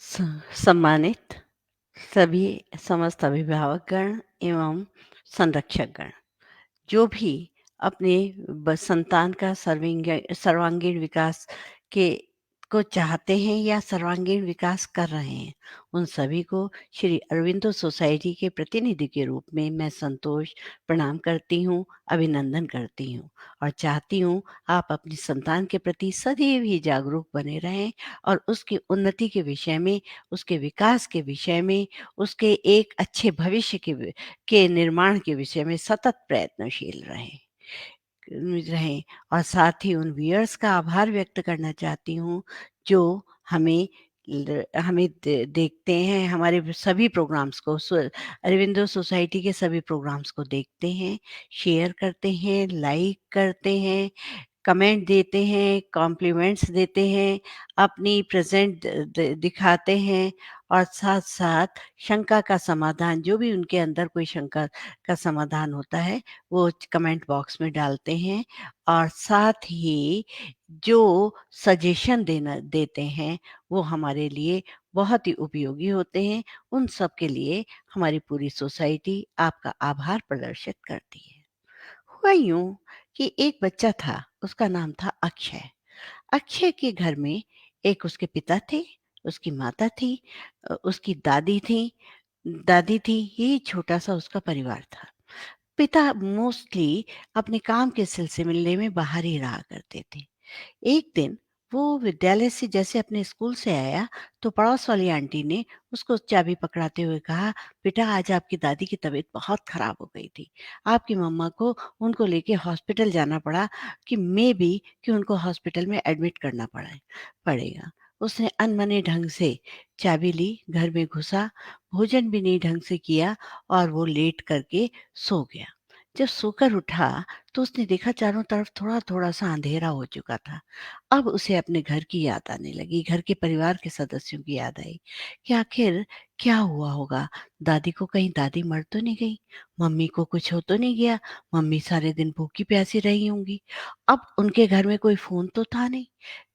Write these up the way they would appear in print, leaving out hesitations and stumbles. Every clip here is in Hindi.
स सम्मानित सभी समस्त अभिभावकगण एवं संरक्षकगण, जो भी अपने संतान का सर्वांगीण विकास के को चाहते हैं या सर्वांगीण विकास कर रहे हैं, उन सभी को श्री अरविंदो सोसाइटी के प्रतिनिधि के रूप में मैं संतोष प्रणाम करती हूँ, अभिनंदन करती हूँ और चाहती हूँ आप अपनी संतान के प्रति सदैव ही जागरूक बने रहें और उसकी उन्नति के विषय में, उसके विकास के विषय में, उसके एक अच्छे भविष्य के निर्माण के विषय में सतत प्रयत्नशील रहें और साथ ही उन व्यूअर्स का आभार व्यक्त करना चाहती हूँ जो हमें देखते हैं, हमारे सभी प्रोग्राम्स को अरविंदो सोसाइटी के सभी प्रोग्राम्स को देखते हैं, शेयर करते हैं, लाइक करते हैं, कमेंट देते हैं, कॉम्प्लीमेंट्स देते हैं, अपनी प्रेज़ेंट दिखाते हैं और साथ-साथ शंका का समाधान, जो भी उनके अंदर कोई शंका का समाधान होता है, वो कमेंट बॉक्स में डालते हैं और साथ ही जो सजेशन देते हैं, वो हमारे लिए बहुत ही उपयोगी होते हैं। उन सब के लिए हमारी पूरी सोसाइटी आपका आभार प्रदर्शित करती है। हुआ यूँ कि एक बच्चा था, उसका नाम था अक्षय। अक्षय के घर में एक उसके पिता थे, उसकी माता थी, उसकी दादी थी, ये छोटा-सा उसका परिवार था। पिता मोस्टली अपने काम के सिलसिले में बाहर ही रहा करते थे। एक दिन वो विद्यालय से जैसे अपने स्कूल से आया तो पड़ोस वाली आंटी ने उसको चाबी पकड़ाते हुए कहा, बेटा आज आपकी दादी की तबीयत बहुत खराब हो गई थी, आपकी मम्मा को उनको लेके हॉस्पिटल जाना पड़ा कि मे बी कि उनको हॉस्पिटल में एडमिट करना पड़ेगा। उसने अनमने ढंग से चाबी ली, घर में घुसा, भोजन भी नहीं ढंग से किया और वो लेट करके सो गया। जब सोकर उठा तो उसने देखा चारों तरफ थोड़ा-थोड़ा सा अंधेरा हो चुका था। अब उसे अपने घर की याद आने लगी, घर के परिवार के सदस्यों की याद आई कि आखिर क्या हुआ होगा? दादी को कहीं दादी मर तो नहीं गई? मम्मी को कुछ हो तो नहीं गया? मम्मी सारे दिन भूखी-प्यासी रही होंगी। अब उनके घर में कोई फ़ोन तो था नहीं।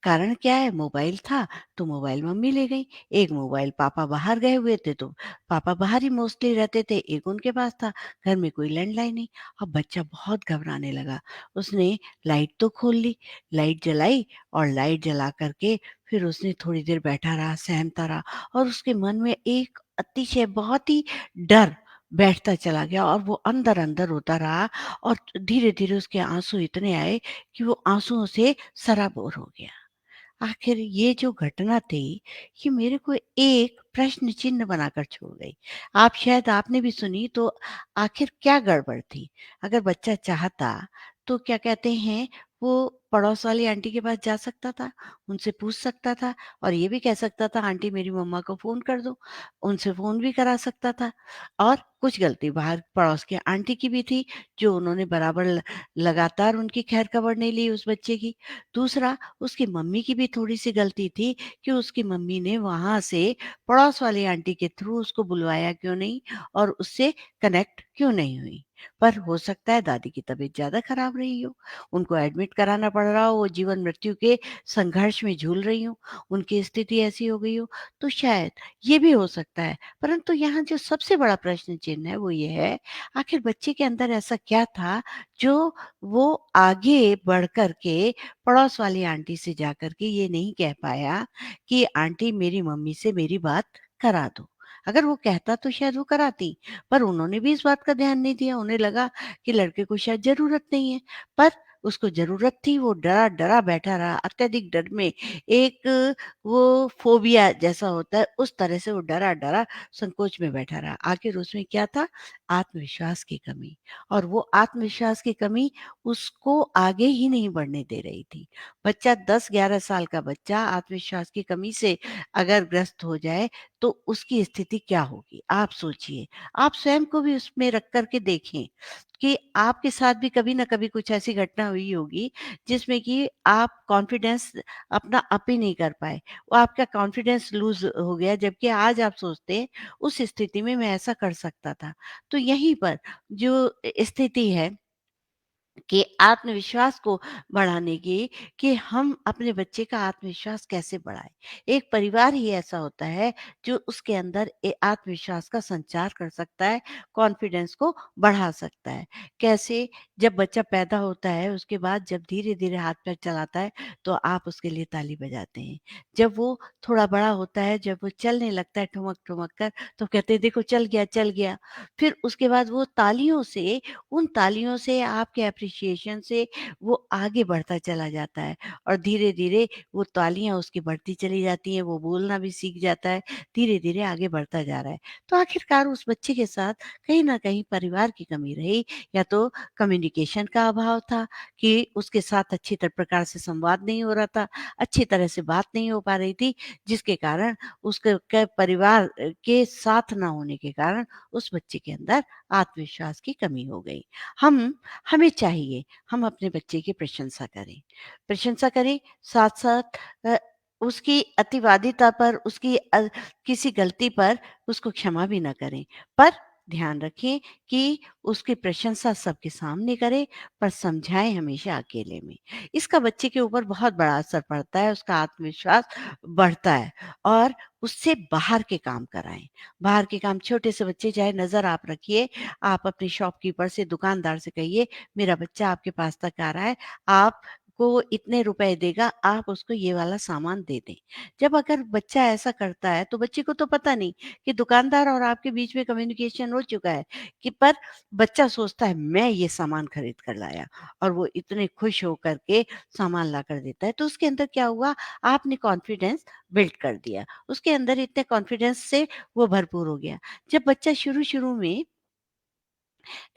कारण क्या है? मोबाइल था, तो मोबाइल मम्मी ले गई। एक मोबाइल पापा बाहर गए हुए थे, तो पापा बाहर ही मोस्टली रहते थे, एक उनके पास था। घर में कोई लैंडलाइन नहीं। अब बच्चा बहुत घबराने लगा। उसने लाइट तो खोल ली, लाइट जलाई और लाइट जला कर के फिर उसने थोड़ी देर बैठा रहा, सहमता रहा और उसके मन में एक अतिशय बहुत ही डर बैठता चला गया और वो अंदर-अंदर रोता रहा और धीरे-धीरे उसके आँसू इतने आए कि वो आँसुओं से सराबोर हो गया। आखिर ये जो घटना थी, ये मेरे को एक प्रश्न चिन्ह बनाकर छोड़ गई। शायद आपने भी सुनी तो आखिर क्या गड़बड़ थी? अगर बच्चा चाहता तो क्या कहते हैं वो पड़ोस वाली आंटी के पास जा सकता था, उनसे पूछ सकता था और ये भी कह सकता था आंटी मेरी मम्मा को फ़ोन कर दो, उनसे फ़ोन भी करा सकता था। और कुछ गलती बाहर पड़ोस की आंटी की भी थी, जो उन्होंने बराबर लगातार उनकी ख़ैर-खबर नहीं ली उस बच्चे की। दूसरा उसकी मम्मी की भी थोड़ी-सी गलती थी कि उसकी मम्मी ने वहाँ से पड़ोस वाली आंटी के थ्रू उसको बुलवाया क्यों नहीं और उससे कनेक्ट क्यों नहीं हुई। पर हो सकता है दादी की तबीयत ज़्यादा खराब रही हो, उनको एडमिट कराना पड़ रहा हो, वो जीवन मृत्यु के संघर्ष में झूल रही हों, उनकी स्थिति ऐसी हो गई हो, तो शायद ये भी हो सकता है। परंतु यहाँ जो सबसे बड़ा प्रश्न चिन्ह है वो ये है, आखिर बच्चे के अंदर ऐसा क्या था जो वो आगे बढ़ कर के पड़ोस वाली आंटी से जाकर के ये नहीं कह पाया कि आंटी मेरी मम्मी से मेरी बात करा दो। अगर वो कहता तो शायद वो कराती, पर उन्होंने भी इस बात का ध्यान नहीं दिया। उन्हें लगा कि लड़के को शायद ज़रूरत नहीं है, पर उसको ज़रूरत थी, वो डरा-डरा बैठा रहा। अत्यधिक डर में एक वो फ़ोबिया जैसा होता है, उस तरह से वो डरा-डरा संकोच में बैठा रहा। आखिर उसमें क्या था? आत्मविश्वास की कमी और वो आत्मविश्वास की कमी उसको आगे ही नहीं बढ़ने दे रही थी। बच्चा 10-11 साल का बच्चा आत्मविश्वास की कमी से अगर ग्रस्त हो जाए, तो उसकी स्थिति क्या होगी? आप सोचिए। आप स्वयं को भी उसमें रख कर के देखें कि आपके साथ भी कभी न कभी कुछ ऐसी घटना हुई होगी, जिसमें कि आप कॉन्फिडेंस अपना अप ही नहीं कर पाए। वो आपका कॉन्फिडेंस लूज़ हो गया, जबकि आज आप सोचते हैं, उस स्थिति में मैं ऐसा कर सकता था। तो यहीं पर जो स्थिति है कि आत्मविश्वास को बढ़ाने की, कि हम अपने बच्चे का आत्मविश्वास कैसे बढ़ाएँ। एक परिवार ही ऐसा होता है जो उसके अंदर आत्मविश्वास का संचार कर सकता है, कॉन्फिडेंस को बढ़ा सकता है। कैसे? जब बच्चा पैदा होता है उसके बाद जब धीरे-धीरे हाथ-पैर चलाता है तो आप उसके लिए ताली बजाते हैं। जब वो थोड़ा बड़ा होता है, जब वो चलने लगता है ठुमक-ठुमक कर, तो कहते हैं देखो चल गया, चल गया। फिर उसके बाद वो तालियों से, उन तालियों से, आपके एप्रिसिएशन से वो आगे बढ़ता चला जाता है और धीरे-धीरे वो तालियाँ उसकी बढ़ती चली जाती हैं, वो बोलना भी सीख जाता है, धीरे-धीरे आगे बढ़ता जा रहा है। तो आखिरकार उस बच्चे के साथ कहीं न कहीं परिवार की कमी रही, या तो कम्युनिकेशन का अभाव था कि उसके साथ अच्छी प्रकार से संवाद नहीं हो रहा था, अच्छी तरह से बात नहीं हो पा रही थी, जिसके कारण उसके के परिवार के साथ ना होने के कारण उस बच्चे के अंदर आत्मविश्वास की कमी हो गई। हम हमें चाहिए हम अपने बच्चे की प्रशंसा करें। प्रशंसा करें, साथ-साथ उसकी अतिवादिता पर, उसकी किसी गलती पर उसको क्षमा भी ना करें। पर ध्यान रखें कि उसकी प्रशंसा सबके सामने करें, पर समझाएँ हमेशा अकेले में। इसका बच्चे के ऊपर बहुत बड़ा असर पड़ता है, उसका आत्मविश्वास बढ़ता है और उससे बाहर के काम कराएँ। बाहर के काम, छोटे से बच्चे चाहे नज़र आप रखिए, आप अपने शॉपकीपर से, दुकानदार से कहिए, मेरा बच्चा आपके पास तक आ रहा है, आपको इतने रुपए देगा, आप उसको ये वाला सामान दे दें। जब अगर बच्चा ऐसा करता है, तो बच्चे को तो पता नहीं कि दुकानदार और आपके बीच में कम्युनिकेशन हो चुका है, कि पर बच्चा सोचता है मैं ये सामान खरीद कर लाया, और वो इतने खुश होकर के सामान ला कर देता है। तो उसके अंदर क्या हुआ, आपने कॉन्फिडेंस बिल्ड कर दिया। उसके अंदर इतने कॉन्फिडेंस से वो भरपूर हो गया। जब बच्चा शुरू-शुरू में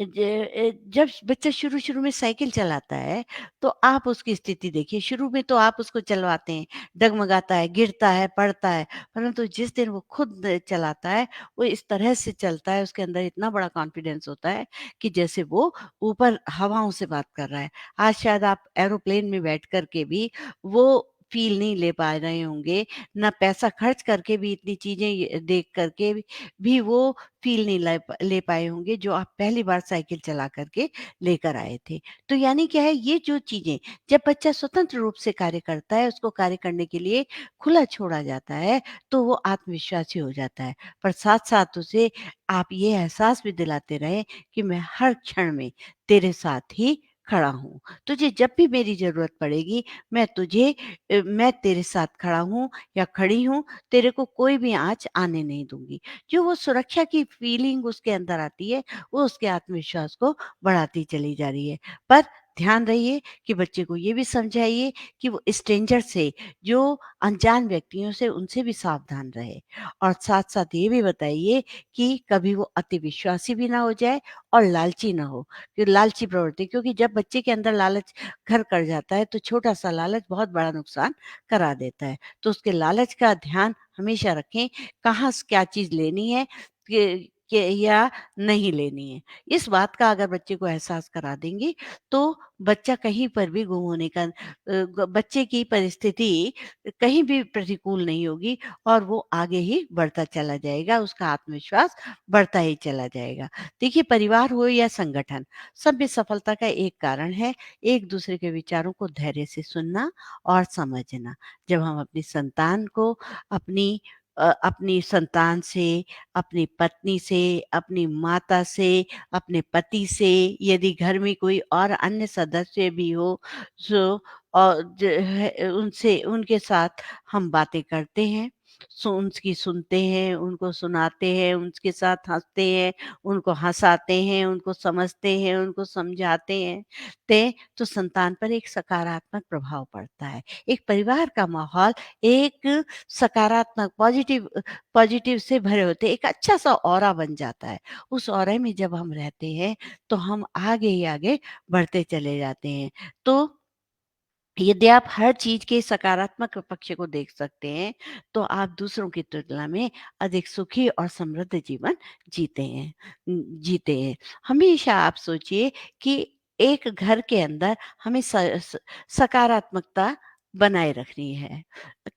जब बच्चा शुरू-शुरू में साइकिल चलाता है, तो आप उसकी स्थिति देखिए, शुरू में तो आप उसको चलवाते हैं, डगमगाता है, गिरता है, पड़ता है, परंतु जिस दिन वो खुद चलाता है, वो इस तरह से चलता है, उसके अंदर इतना बड़ा कॉन्फिडेंस होता है कि जैसे वो ऊपर हवाओं से बात कर रहा है। आज शायद आप एरोप्लेन में बैठ कर के भी वो फ़ील नहीं ले पा रहे होंगे, ना पैसा खर्च करके भी इतनी चीज़ें देख कर के भी वो फ़ील नहीं ले पाए होंगे जो आप पहली बार साइकिल चला कर के लेकर आए थे। तो यानी क्या है, ये जो चीज़ें जब बच्चा स्वतंत्र रूप से कार्य करता है, उसको कार्य करने के लिए खुला छोड़ा जाता है, तो वो आत्मविश्वासी हो जाता है। पर साथ-साथ उसे आप ये एहसास भी दिलाते रहें कि मैं हर क्षण में तेरे साथ ही खड़ा हूँ। तुझे जब भी मेरी ज़रूरत पड़ेगी, मैं तेरे साथ खड़ा हूँ या खड़ी हूँ, तेरे को कोई भी आँच आने नहीं दूँगी। जो वो सुरक्षा की फीलिंग उसके अंदर आती है, वो उसके आत्मविश्वास को बढ़ाती चली जा रही है। पर ध्यान रहिए कि बच्चे को ये भी समझाइए कि वो स्ट्रेंजर से, जो अनजान व्यक्तियों से, उनसे भी सावधान रहे, और साथ-साथ ये भी बताइए कि कभी वो अति विश्वासी भी ना हो जाए और लालची ना हो, कि लालची प्रवृत्ति, क्योंकि जब बच्चे के अंदर लालच घर कर जाता है, तो छोटा-सा लालच बहुत बड़ा नुकसान करा देता है। तो उसके लालच का ध्यान हमेशा रखें, कहाँ स क्या चीज़ लेनी है के या नहीं लेनी है। इस बात का अगर बच्चे को एहसास करा देंगे, तो बच्चा कहीं पर भी गुम होने का बच्चे की परिस्थिति कहीं भी प्रतिकूल नहीं होगी, और वो आगे ही बढ़ता चला जाएगा, उसका आत्मविश्वास बढ़ता ही चला जाएगा। देखिए, परिवार हो या संगठन, सब में सफलता का एक कारण है, एक-दूसरे के विचारों को धैर्य से सुनना और समझना। जब हम अपनी संतान से, अपनी पत्नी से, अपनी माता से, अपने पति से, यदि घर में कोई और अन्य सदस्य भी हो, सो ज है उनसे, उनके साथ हम बातें करते हैं, उनकी सुनते हैं, उनको सुनाते हैं, उनके साथ हँसते हैं, उनको हँसाते हैं, उनको समझते हैं, उनको समझाते हैं, तो संतान पर एक सकारात्मक प्रभाव पड़ता है। एक परिवार का माहौल एक सकारात्मक पॉजिटिव से भरे होते हैं, एक अच्छा-सा ऑरा बन जाता है। उस ऑरे में जब हम रहते हैं, तो हम आगे ही आगे बढ़ते चले जाते हैं। तो यदि आप हर चीज़ के सकारात्मक पक्ष को देख सकते हैं, तो आप दूसरों की तुलना में अधिक सुखी और समृद्ध जीवन जीते हैं। हमेशा आप सोचिए कि एक घर के अंदर हमें स स सकारात्मकता बनाए रखनी है।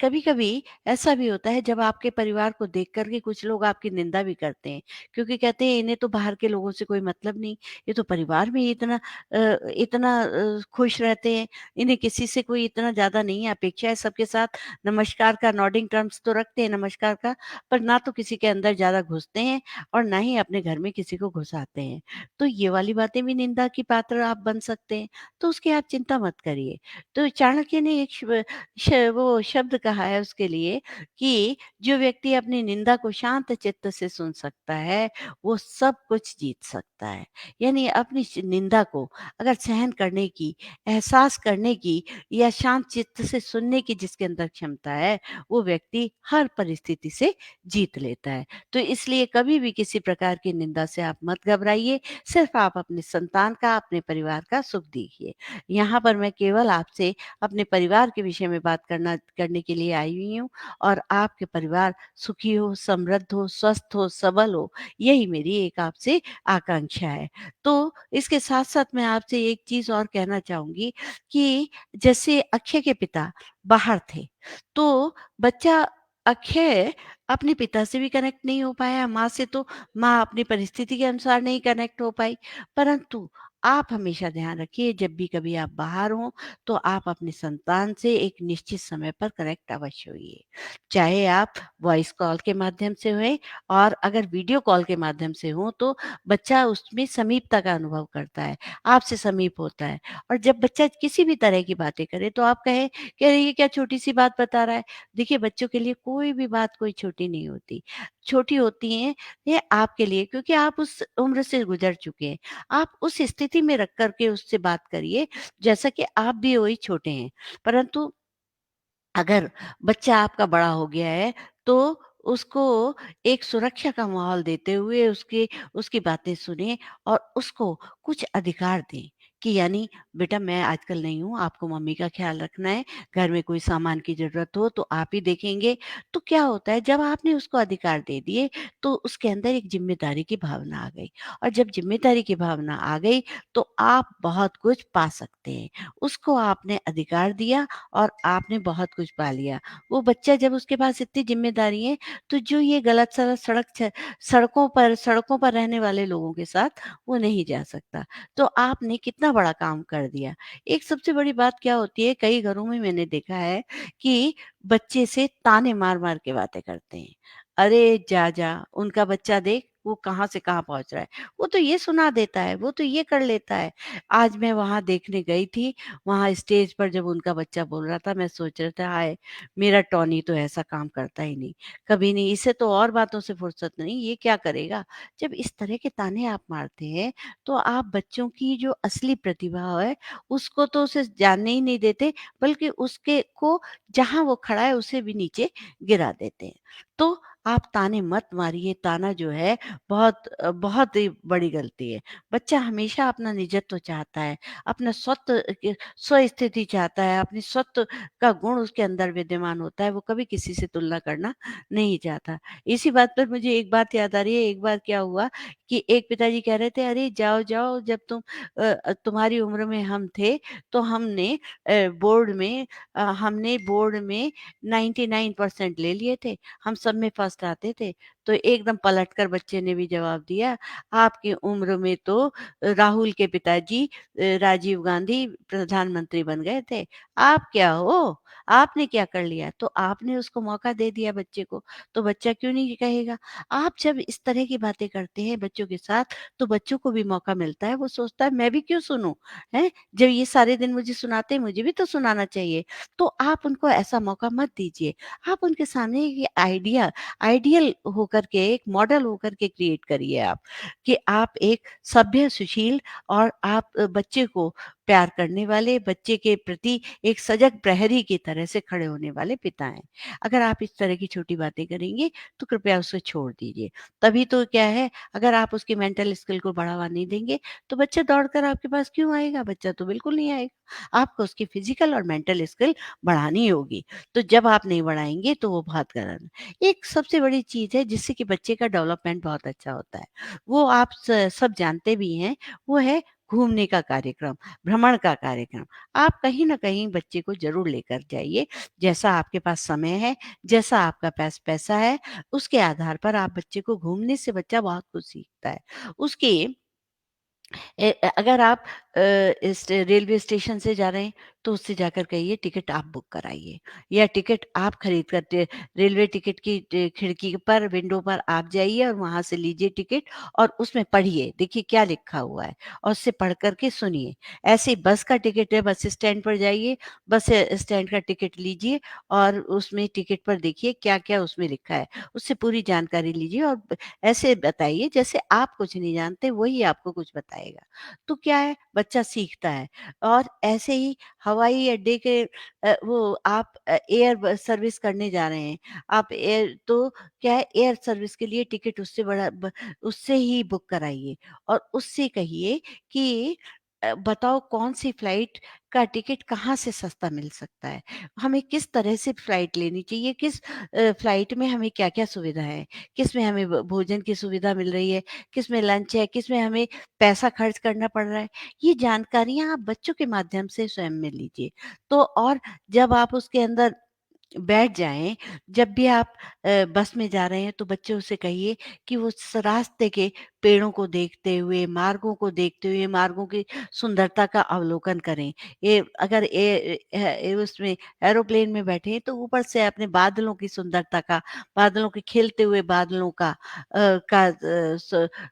कभी-कभी ऐसा भी होता है जब आपके परिवार को देख कर के कुछ लोग आपकी निंदा भी करते हैं, क्योंकि कहते हैं इन्हें तो बाहर के लोगों से कोई मतलब नहीं, ये तो परिवार में ही इतना खुश रहते हैं, इन्हें किसी से कोई इतना ज़्यादा नहीं है अपेक्षा है, सबके साथ नमस्कार का नॉडिंग टर्म्स तो रखते हैं नमस्कार का, पर ना तो किसी के अंदर ज़्यादा घुसते हैं और ना ही अपने घर में किसी को घुसाते हैं। तो ये वाली बातें भी निंदा की पात्र आप बन सकते हैं, तो उसकी आप चिंता मत करिए। तो चाणक्य ने एक वो शब्द कहा है उसके लिए कि जो व्यक्ति अपनी निंदा को शांत चित्त से सुन सकता है, वो सब कुछ जीत सकता है। यानी अपनी निंदा को अगर सहन करने की, एहसास करने की या शांत चित्त से सुनने की जिसके अंदर क्षमता है, वो व्यक्ति हर परिस्थिति से जीत लेता है। तो इसलिए कभी भी किसी प्रकार की निंदा से आप मत घबराइए, सिर्फ आप अपने संतान का, अपने परिवार का सुख देखिए। यहाँ पर मैं केवल आपसे अपने परिवार के विषय में बात करने के लिए आई हुई हूँ और आपके परिवार सुखी हो, समृद्ध हो, स्वस्थ हो, सबल हो, यही मेरी एक आपसे आकांक्षा है। तो इसके साथ-साथ मैं आपसे एक चीज़ और कहना चाहूँगी कि जैसे अक्षय के पिता बाहर थे, तो बच्चा अक्षय अपने पिता से भी कनेक्ट नहीं हो पाया, माँ से तो माँ अपनी परिस्थिति के अनुसार नहीं कनेक्ट हो पाई, परंतु आप हमेशा ध्यान रखिए जब भी कभी आप बाहर हों, तो आप अपने संतान से एक निश्चित समय पर कनेक्ट अवश्य होइए। चाहे आप वॉइस कॉल के माध्यम से हों और अगर वीडियो कॉल के माध्यम से हों, तो बच्चा उसमें समीपता का अनुभव करता है, आपसे समीप होता है और जब बच्चा किसी भी तरह की बातें करे, तो आप कहें कि अरे! ये क्या छोटी-सी बात बता रहा है। देखिए, बच्चों के लिए कोई भी बात कोई छोटी नहीं होती। छोटी होती हैं ये आपके लिए क्योंकि आप उस उम्र से गुज़र चुके हैं। आप उस स्थिति में रख कर के उससे बात करिए, जैसा कि आप भी वही छोटे हैं। परंतु अगर बच्चा आपका बड़ा हो गया है, तो उसको एक सुरक्षा का माहौल देते हुए उसकी उसकी बातें सुनें और उसको कुछ अधिकार दें कि यानी बेटा मैं आजकल नहीं हूँ, आपको मम्मी का ख़्याल रखना है, घर में कोई सामान की ज़रूरत हो तो आप ही देखेंगे। तो क्या होता है जब आपने उसको अधिकार दे दिए, तो उसके अंदर एक ज़िम्मेदारी की भावना आ गई और जब ज़िम्मेदारी की भावना आ गई, तो आप बहुत कुछ पा सकते हैं। उसको आपने अधिकार दिया और आपने बहुत कुछ पा लिया। वो बच्चा जब उसके पास इतनी ज़िम्मेदारी है, तो जो ये गलत सड़कों पर रहने वाले लोगों के साथ वो नहीं जा सकता। तो आपने कितना बड़ा काम कर दिया। एक सबसे बड़ी बात क्या होती है, कई घरों में मैंने देखा है कि बच्चे से ताने मार-मार के बातें करते हैं। अरे जा, जा, उनका बच्चा देख वो कहाँ से कहाँ पहुँच रहा है। वो तो ये सुना देता है, वो तो ये कर लेता है। आज मैं वहाँ देखने गई थी, वहाँ स्टेज पर जब उनका बच्चा बोल रहा था, मैं सोच रहा था हाय! मेरा टॉनी तो ऐसा काम करता ही नहीं, कभी नहीं, इसे तो और बातों से फुर्सत नहीं, ये क्या करेगा? जब इस तरह के ताने आप मारते हैं, तो आप बच्चों की जो असली प्रतिभा है, उसको तो उसे जानने ही नहीं देते, बल्कि उसके को जहाँ वो खड़ा है, उसे भी नीचे गिरा देते हैं। तो आप ताने मत मारिए, ताना जो है बहुत ही बड़ी गलती है। बच्चा हमेशा अपना निजत्व चाहता है, अपना स्वस्थिति चाहता है, अपनी स्वत्व का गुण उसके अंदर विद्यमान होता है, वो कभी किसी से तुलना करना नहीं चाहता। इसी बात पर मुझे एक बात याद आ रही है, एक बार क्या हुआ कि एक पिताजी कह रहे थे, "अरे जाओ, जाओ जब तुम्हारी उम्र में हम थे, तो हमने बोर्ड में 99% ले लिए थे, हम सब में फर्स्ट आते थे।" तो एकदम पलटकर बच्चे ने भी जवाब दिया, "आपकी उम्र में तो राहुल के पिताजी राजीव गांधी प्रधानमंत्री बन गए थे। आप क्या हो? आपने क्या कर लिया?" तो आपने उसको मौका दे दिया बच्चे को, तो बच्चा क्यों नहीं कहेगा? आप जब इस तरह की बातें करते हैं बच्चों के साथ, तो बच्चों को भी मौका मिलता है, वो सोचता है मैं भी क्यों सुनूँ, हैं? जब ये सारे दिन मुझे सुनाते हैं, मुझे भी तो सुनाना चाहिए। तो आप उनको ऐसा मौका मत दीजिए। आप उनके सामने ये आइडियल होकर के, एक मॉडल होकर के क्रिएट करिए आप, कि आप एक सभ्य, सुशील और आप बच्चे को प्यार करने वाले, बच्चे के प्रति एक सजग प्रहरी की तरह से खड़े होने वाले पिता हैं। अगर आप इस तरह की छोटी बातें करेंगे, तो कृपया उसे छोड़ दीजिए। तभी तो क्या है, अगर आप उसकी मेंटल स्किल को बढ़ावा नहीं देंगे, तो बच्चा दौड़कर आपके पास क्यों आएगा? बच्चा तो बिल्कुल नहीं आएगा। आपको उसकी फिज़िकल और मेंटल स्किल बढ़ानी होगी। तो जब आप नहीं बढ़ाएँगे, तो वो बहुत गलत है। एक सबसे बड़ी चीज़ है, जिससे कि बच्चे का डेवलपमेंट बहुत अच्छा होता है। वो आप सब जानते भी हैं, वो है घूमने का कार्यक्रम, भ्रमण का कार्यक्रम, आप कहीं न कहीं बच्चे को ज़रूर लेकर जाइए। जैसा आपके पास समय है, जैसा आपका पास पैसा है, उसके आधार पर आप बच्चे को घूमने से बच्चा बहुत कुछ सीखता है। उसकी अगर आप इस रेलवे स्टेशन से जा रहे हैं, तो उससे जाकर कहिए टिकट आप बुक कराइए या टिकट आप खरीद कर रेलवे टिकट की खिड़की पर, विंडो पर आप जाइए और वहाँ से लीजिए टिकट और उसमें पढ़िए, देखिए क्या लिखा हुआ है और उससे पढ़ कर के सुनिए। ऐसे ही बस का टिकट है, बस स्टैंड पर जाइए, बस स्टैंड का टिकट लीजिए और उसमें टिकट पर देखिए क्या-क्या उसमें लिखा है, उससे पूरी जानकारी लीजिए और ऐसे बताइए जैसे आप कुछ नहीं जानते, वही आपको कुछ बताएगा। तो क्या है, बच्चा सीखता है और ऐसे ही हवाई अड्डे के वो आप एयर सर्विस करने जा रहे हैं, आप एयर तो क्या है, एयर सर्विस के लिए टिकट उससे बड़ा उससे ही बुक कराइए और उससे कहिए कि बताओ कौन-सी फ्लाइट का टिकट कहाँ से सस्ता मिल सकता है? हमें किस तरह से फ्लाइट लेनी चाहिए? किस फ्लाइट में हमें क्या-क्या सुविधा है? किसमें हमें भोजन की सुविधा मिल रही है? किसमें लंच है? किसमें हमें पैसा खर्च करना पड़ रहा है? ये जानकारियाँ आप बच्चों के माध्यम से स्वयं में लीजिए। तो और जब आप उसके अंदर बैठ जाएँ, जब भी आप बस में जा रहे हैं तो बच्चों से कहिए कि वो रास्ते के पेड़ों को देखते हुए, मार्गों को देखते हुए, मार्गों की सुंदरता का अवलोकन करें। ये अगर उसमें एरोप्लेन में बैठे हैं तो ऊपर से अपने बादलों की सुंदरता का, बादलों के खिलते हुए बादलों का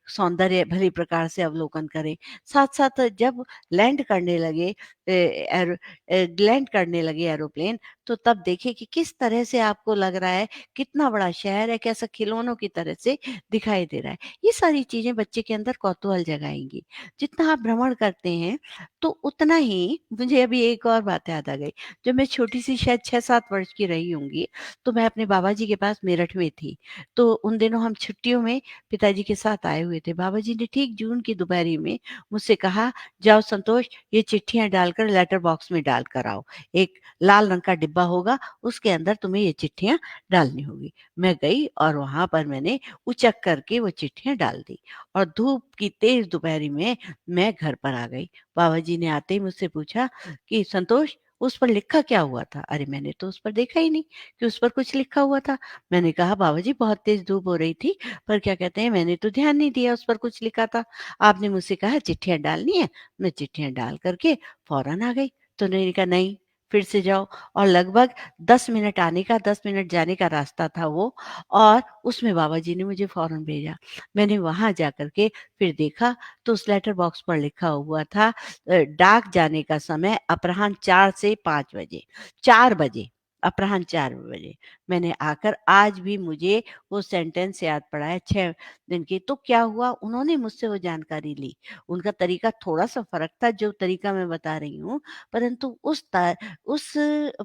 सौंदर्य भली प्रकार से अवलोकन करें। साथ-साथ जब लैंड करने लगे लैंड करने लगे एरोप्लेन, तो तब देखिए कि किस तरह से आपको लग रहा है, कितना बड़ा शहर है, कैसा खिलौनों की तरह से दिखाई दे रहा है। ये सारी चीज़ें बच्चे के अंदर कौतूहल जगाएँगी। जितना आप भ्रमण करते हैं, तो उतना ही मुझे अभी एक और बात याद आ गई। जब मैं छोटी-सी शायद 6-7 वर्ष की रही होंगी, तो मैं अपने बाबा जी के पास मेरठ में थी। तो उन दिनों हम छुट्टियों में पिताजी के साथ आए हुए थे। बाबा जी ने ठीक जून की दोपहरी में मुझसे कहा, "जाओ संतोष, ये चिट्ठियाँ डालकर लेटर बॉक्स में डाल कर आओ। एक लाल रंग का डिब्बा होगा, उसके अंदर तुम्हें ये चिट्ठियाँ डालनी होगी।" मैं गई और वहाँ पर मैंने उचक करके वो चिट्ठियाँ डाल दी और धूप की तेज़ दोपहरी में मैं घर पर आ गई। बाबा जी ने आते ही मुझसे पूछा कि संतोष, उस पर लिखा क्या हुआ था? अरे मैंने तो उस पर देखा ही नहीं कि उस पर कुछ लिखा हुआ था। मैंने कहा बाबा जी बहुत तेज़ धूप हो रही थी, पर क्या कहते हैं मैंने तो ध्यान नहीं दिया उस पर कुछ लिखा था। आपने मुझसे कहा चिट्ठियाँ डालनी है, मैं चिट्ठियाँ डाल कर के फ़ौरन आ गई। तो उन्होंने कहा नहीं, फिर से जाओ और लगभग 10 मिनट आने का 10 मिनट जाने का रास्ता था वो और उसमें बाबा जी ने मुझे फ़ौरन भेजा। मैंने वहाँ जाकर के फिर देखा तो उस लेटर बॉक्स पर लिखा हुआ था डाक जाने का समय अपराह्न 4 से 5 बजे, 4 बजे, अपराह्न 4 बजे। मैंने आकर आज भी मुझे वो सेंटेंस याद पड़ा है 6 दिन की। तो क्या हुआ उन्होंने मुझसे वो जानकारी ली। उनका तरीका थोड़ा-सा फ़र्क था जो तरीका मैं बता रही हूँ, परंतु उस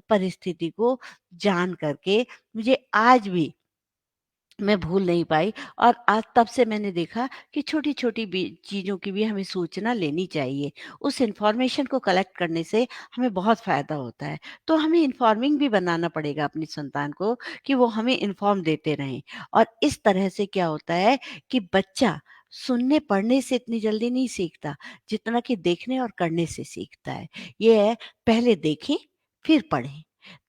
परिस्थिति को जान कर के मुझे आज भी मैं भूल नहीं पाई और आज तब से मैंने देखा कि छोटी-छोटी भी चीज़ों की भी हमें सूचना लेनी चाहिए। उस इन्फॉर्मेशन को कलेक्ट करने से हमें बहुत फ़ायदा होता है। तो हमें इन्फॉर्मिंग भी बनाना पड़ेगा अपनी संतान को कि वो हमें इन्फॉर्म देते रहें और इस तरह से क्या होता है कि बच्चा सुनने पढ़ने से इतनी जल्दी नहीं सीखता, जितना कि देखने और करने से सीखता है। ये है पहले देखें, फिर पढ़ें।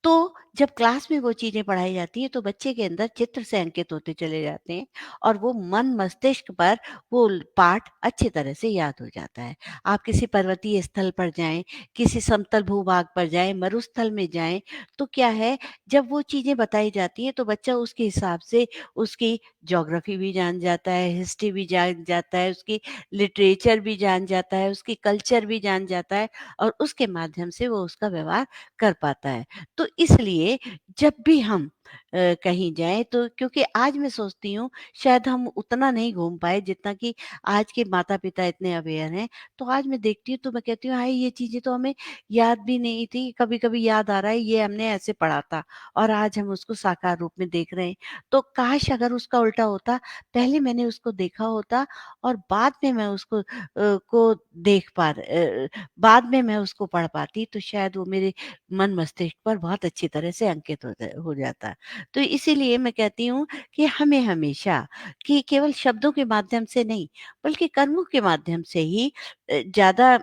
तो जब क्लास में वो चीज़ें पढ़ाई जाती हैं तो बच्चे के अंदर चित्र से अंकित होते चले जाते हैं और वो मन मस्तिष्क पर वो पाठ अच्छी तरह से याद हो जाता है। आप किसी पर्वतीय स्थल पर जाएँ, किसी समतल भूभाग पर जाएँ, मरुस्थल में जाएँ, तो क्या है जब वो चीज़ें बताई जाती हैं तो बच्चा उसके हिसाब से उसकी ज्योग्राफी भी जान जाता है, हिस्ट्री भी जान जाता है, उसकी लिटरेचर भी जान जाता है, उसकी कल्चर भी जान जाता है और उसके माध्यम से वो उसका व्यवहार कर पाता है। तो इसलिए जब भी हम कहीं जाएँ तो क्योंकि आज मैं सोचती हूँ शायद हम उतना नहीं घूम पाए जितना कि आज के माता-पिता इतने अवेयर हैं। तो आज मैं देखती हूँ तो मैं कहती हूँ हाय ये चीज़ें तो हमें याद भी नहीं थी। कभी-कभी याद आ रहा है ये हमने ऐसे पढ़ा था और आज हम उसको साकार रूप में देख रहे हैं। तो काश अगर उसका उल्टा होता, पहले मैंने उसको देखा होता और बाद में मैं उसको को बाद में मैं उसको पढ़ पाती तो शायद वो मेरे मन मस्तिष्क पर बहुत अच्छी तरह से अंकित हो जाता। तो इसीलिए मैं कहती हूँ कि हमें हमेशा कि केवल शब्दों के माध्यम से नहीं, बल्कि कर्मों के माध्यम से ही ज़्यादा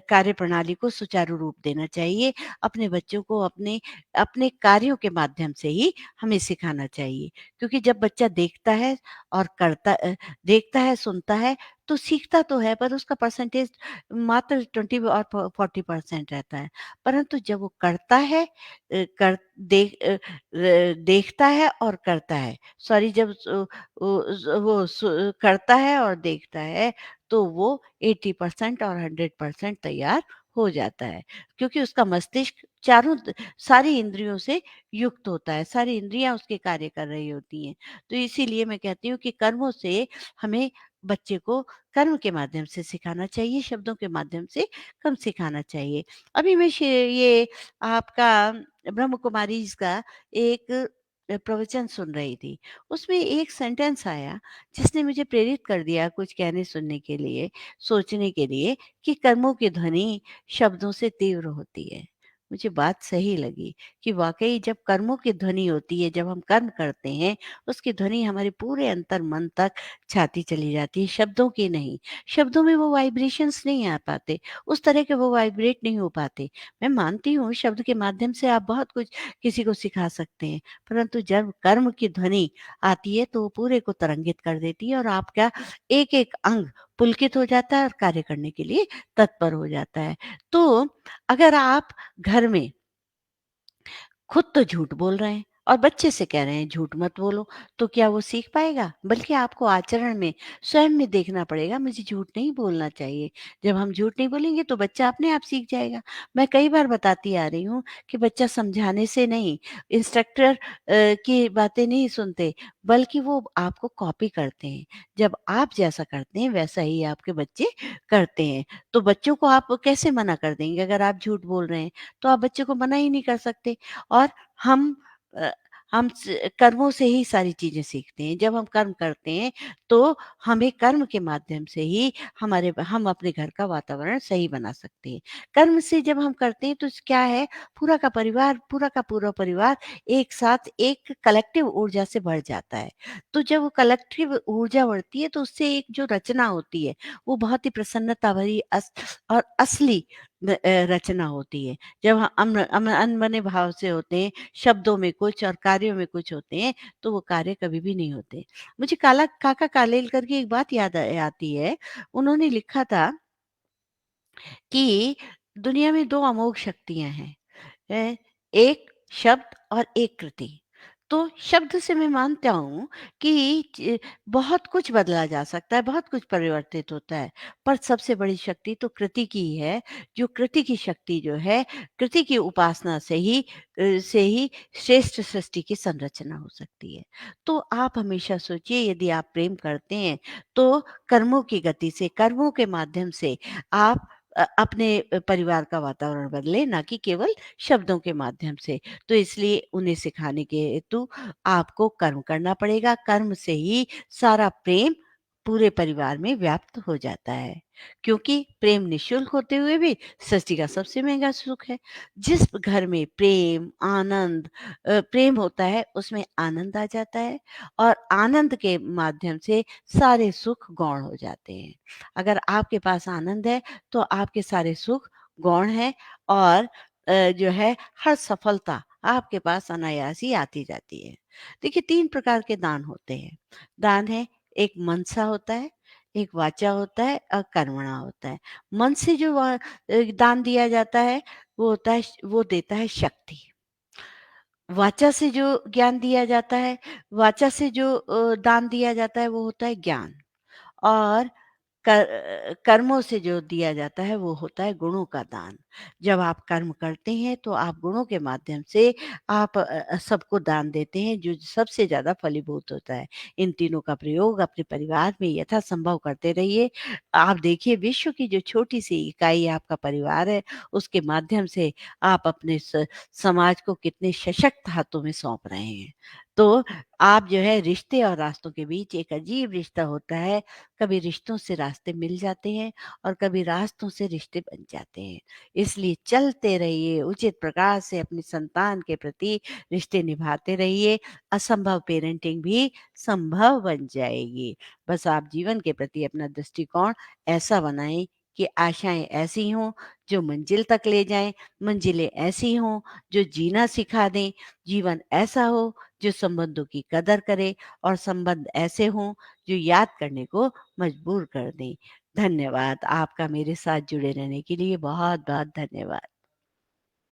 कार्यप्रणाली को सुचारू रूप देना चाहिए। अपने बच्चों को अपने अपने कार्यों के माध्यम से ही हमें सिखाना चाहिए। क्योंकि जब बच्चा और देखता है, सुनता है, तो सीखता तो है पर उसका परसेंटेज मात्र 20 और फ 40% रहता है। परंतु जब वो करता है देखता है और करता है। सॉरी, जब वो करता है और देखता है, तो वो 80% और 100% तैयार हो जाता है। क्योंकि उसका मस्तिष्क सारी इंद्रियों से युक्त होता है, सारी इंद्रियाँ उसके कार्य कर रही होती हैं। तो इसीलिए मैं कहती हूँ कि कर्मों से हमें बच्चे को कर्म के माध्यम से सिखाना चाहिए, शब्दों के माध्यम से कम सिखाना चाहिए। अभी मैं ये आपका ब्रह्म कुमारीज़ का एक प्रवचन सुन रही थी। उसमें एक सेंटेंस आया जिसने मुझे प्रेरित कर दिया कुछ कहने सुनने के लिए, सोचने के लिए, कि कर्मों की ध्वनि शब्दों से तीव्र होती है। मुझे बात सही लगी कि वाक़ई जब कर्मों की ध्वनि होती है, जब हम कर्म करते हैं, उसकी ध्वनि हमारे पूरे अंतर्मन तक छाती चली जाती है, शब्दों की नहीं। शब्दों में वो वाइब्रेशंस नहीं आ पाते, उस तरह के वो वाइब्रेट नहीं हो पाते। मैं मानती हूँ शब्द के माध्यम से आप बहुत कुछ किसी को सिखा सकते हैं, परंतु जब कर्म की ध्वनि आती है तो वो पूरे को तरंगित कर देती है और आपका एक-एक अंग पुलकित हो जाता है और कार्य करने के लिए तत्पर हो जाता है। तो अगर आप घर में खुद तो झूठ बोल रहे हैं और बच्चे से कह रहे हैं झूठ मत बोलो, तो क्या वो सीख पाएगा? बल्कि आपको आचरण में, स्वयं में देखना पड़ेगा, मुझे झूठ नहीं बोलना चाहिए। जब हम झूठ नहीं बोलेंगे तो बच्चा अपने आप सीख जाएगा। मैं कई बार बताती आ रही हूँ कि बच्चा समझाने से नहीं, इंस्ट्रक्टर की बातें नहीं सुनते, बल्कि वो आपको कॉपी करते हैं। जब आप जैसा करते हैं वैसा ही आपके बच्चे करते हैं। तो बच्चों को आप कैसे मना कर देंगे? अगर आप झूठ बोल रहे हैं, तो आप बच्चे को मना ही नहीं कर सकते। और हम अ, हम कर्मों से ही सारी चीज़ें सीखते हैं। जब हम कर्म करते हैं, तो हमें कर्म के माध्यम से ही हम अपने घर का वातावरण सही बना सकते हैं। कर्म से जब हम करते हैं तो क्या है, पूरा का पूरा परिवार एक साथ एक कलेक्टिव ऊर्जा से बढ़ जाता है। तो जब वो कलेक्टिव ऊर्जा बढ़ती है तो उससे एक जो रचना होती है, वो बहुत ही प्रसन्नता भरी और असली रचना होती है। जब हम अनबने भाव से होते हैं, शब्दों में कुछ और कार्यों में कुछ होते हैं, तो वो कार्य कभी भी नहीं होते। मुझे काका कालेलकर की एक बात याद आती है। उन्होंने लिखा था कि दुनिया में 2 अमोघ शक्तियाँ हैं। एक शब्द और एक कृति। तो शब्द से मैं मानता हूँ कि बहुत कुछ बदला जा सकता है, बहुत कुछ परिवर्तित होता है, पर सबसे बड़ी शक्ति तो कृति की ही है। जो कृति की शक्ति जो है, कृति की उपासना से ही श्रेष्ठ सृष्टि की संरचना हो सकती है। तो आप हमेशा सोचिए, यदि आप प्रेम करते हैं, तो कर्मों की गति से, कर्मों के माध्यम से आप अपने परिवार का वातावरण बदलें, ना कि केवल शब्दों के माध्यम से। तो इसलिए उन्हें सिखाने के हेतु आपको कर्म करना पड़ेगा। कर्म से ही सारा प्रेम पूरे परिवार में व्याप्त हो जाता है। क्योंकि प्रेम निःशुल्क होते हुए भी सृष्टि का सबसे महँगा सुख है। जिस घर में प्रेम होता है, उसमें आनंद आ जाता है और आनंद के माध्यम से सारे सुख गौण हो जाते हैं। अगर आपके पास आनंद है, तो आपके सारे सुख गौण हैं और जो है, हर सफलता आपके पास अनायास ही आती जाती है। देखिए 3 प्रकार के दान होते हैं। दान है, एक मनसा होता है, एक वाचा होता है और कर्मणा होता है। मन से जो दान दिया जाता है, वो देता है शक्ति। वाचा से जो ज्ञान दिया जाता है, वाचा से जो दान दिया जाता है वो होता है ज्ञान। और कर्मों से जो दिया जाता है वो होता है गुणों का दान। जब आप कर्म करते हैं तो आप गुणों के माध्यम से आप सबको दान देते हैं, जो सबसे ज़्यादा फलीभूत होता है। इन तीनों का प्रयोग अपने परिवार में यथासंभव करते रहिए। आप देखिए, विश्व की जो छोटी-सी इकाई आपका परिवार है, उसके माध्यम से आप अपने समाज को कितने सशक्त हाथों में सौंप रहे हैं। तो आप जो है, रिश्ते और रास्तों के बीच एक अजीब रिश्ता होता है। कभी रिश्तों से रास्ते मिल जाते हैं और कभी रास्तों से रिश्ते बन जाते हैं। इसलिए चलते रहिए, उचित प्रकार से अपनी संतान के प्रति रिश्ते निभाते रहिए, असंभव पेरेंटिंग भी संभव बन जाएगी। बस आप जीवन के प्रति अपना दृष्टिकोण ऐसा बनाएँ कि आशाएँ ऐसी हों जो मंजिल तक ले जाएँ, मंजिलें ऐसी हों जो जीना सिखा दें, जीवन ऐसा हो जो संबंधों की कदर करे और संबंध ऐसे हों जो याद करने को मजबूर कर दें। धन्यवाद। आपका मेरे साथ जुड़े रहने के लिए बहुत-बहुत धन्यवाद।